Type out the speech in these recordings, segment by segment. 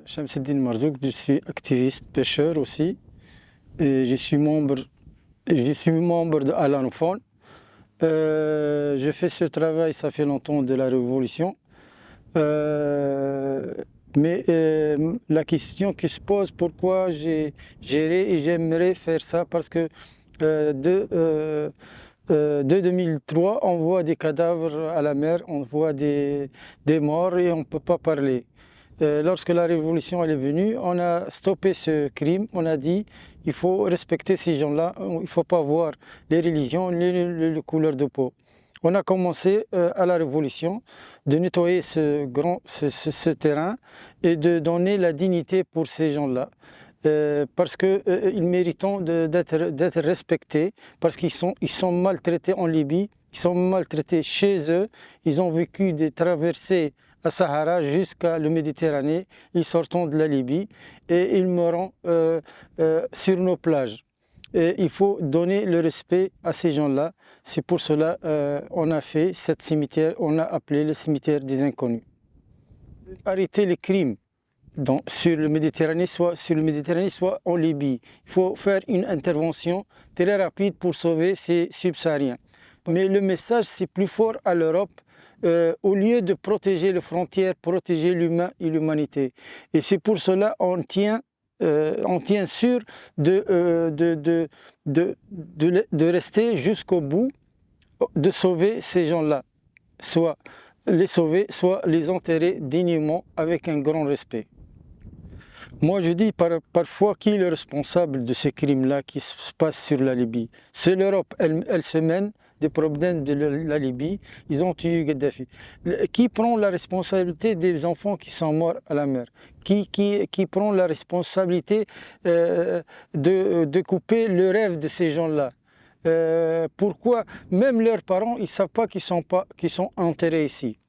Shamseddine Marzouk, je suis activiste pêcheur aussi. Et je suis membre de Alan Fon. Je fais ce travail, ça fait longtemps de la Révolution. Euh, mais la question qui se pose, pourquoi j'ai géré et j'aimerais faire ça, parce que de 2003, on voit des cadavres à la mer, on voit des morts et on ne peut pas parler. Lorsque la révolution elle est venue, on a stoppé ce crime, on a dit il faut respecter ces gens-là, il ne faut pas voir les religions, les couleurs de peau. On a commencé à la révolution de nettoyer ce terrain et de donner la dignité pour ces gens-là. Parce qu'ils méritent d'être respectés, parce qu'ils sont maltraités en Libye, ils sont maltraités chez eux, ils ont vécu des traversées à Sahara jusqu'à la Méditerranée, ils sortent de la Libye et ils meurent sur nos plages. Et il faut donner le respect à ces gens-là. C'est pour cela qu'on a fait ce cimetière, on a appelé le cimetière des inconnus. Arrêter les crimes sur le Méditerranée, soit en Libye. Il faut faire une intervention très rapide pour sauver ces subsahariens. Mais le message, c'est plus fort à l'Europe. Au lieu de protéger les frontières, protéger l'humain et l'humanité. Et c'est pour cela qu'on tient sûr de rester jusqu'au bout, de sauver ces gens-là. Soit les sauver, soit les enterrer dignement avec un grand respect. Moi, je dis parfois qui est le responsable de ces crimes-là qui se passent sur la Libye. C'est l'Europe, elle se mène des problèmes de la Libye, ils ont tué Kadhafi. Qui prend la responsabilité des enfants qui sont morts à la mer? Qui prend la responsabilité de couper le rêve de ces gens-là? Pourquoi même leurs parents, ils ne savent pas qu'ils sont enterrés ici?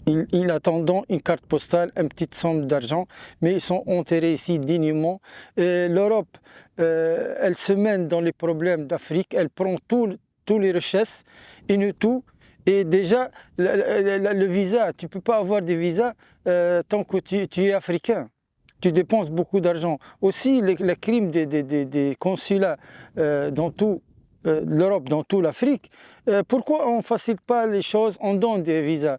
Ils attendent une carte postale, une petite somme d'argent, mais ils sont enterrés ici dignement. L'Europe, elle se mène dans les problèmes d'Afrique, elle prend toutes les richesses et nous tout. Et déjà, le visa, tu ne peux pas avoir de visa tant que tu es africain. Tu dépenses beaucoup d'argent. Aussi, les crimes des consulats dans tout l'Europe, dans toute l'Afrique, pourquoi on ne facilite pas les choses, on donne des visas?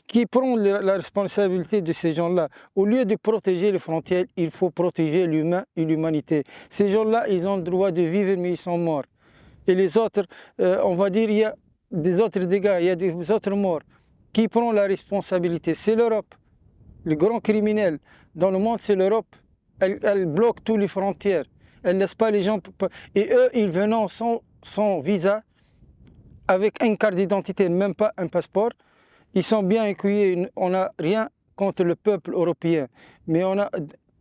Qui prend la responsabilité de ces gens-là? Au lieu de protéger les frontières, il faut protéger l'humain et l'humanité. Ces gens-là, ils ont le droit de vivre, mais ils sont morts. Et les autres, on va dire, il y a des autres dégâts, il y a des autres morts. Qui prend la responsabilité? C'est l'Europe. Le grand criminel dans le monde, c'est l'Europe. Elle bloque toutes les frontières. Elle ne laisse pas les gens... Et eux, ils viennent sans visa, avec une carte d'identité, même pas un passeport. Ils sont bien accueillis. On n'a rien contre le peuple européen, mais on a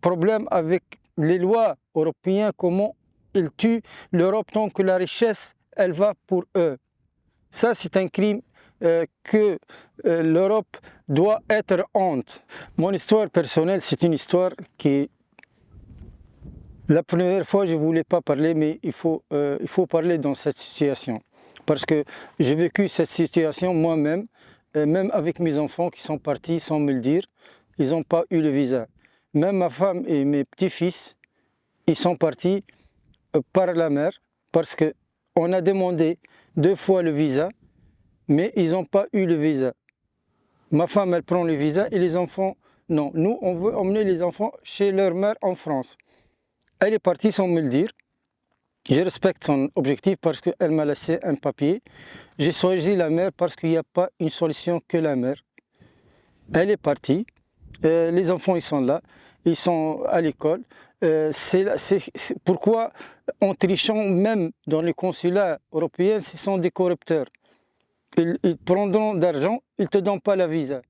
problème avec les lois européennes, comment ils tuent l'Europe tant que la richesse, elle va pour eux. Ça, c'est un crime que l'Europe doit être honte. Mon histoire personnelle, c'est une histoire qui... La première fois, je ne voulais pas parler, mais il faut parler dans cette situation. Parce que j'ai vécu cette situation moi-même, même avec mes enfants qui sont partis sans me le dire. Ils n'ont pas eu le visa. Même ma femme et mes petits-fils, ils sont partis par la mer parce qu'on a demandé 2 fois le visa, mais ils n'ont pas eu le visa. Ma femme, elle prend le visa et les enfants, non. Nous, on veut emmener les enfants chez leur mère en France. Elle est partie sans me le dire. Je respecte son objectif parce qu'elle m'a laissé un papier. J'ai choisi la mer parce qu'il n'y a pas une solution que la mer. Elle est partie. Les enfants, ils sont là. Ils sont à l'école. Pourquoi, en trichant même dans les consulats européens, ce sont des corrupteurs. Ils prendront d'argent, ils ne te donnent pas la visa.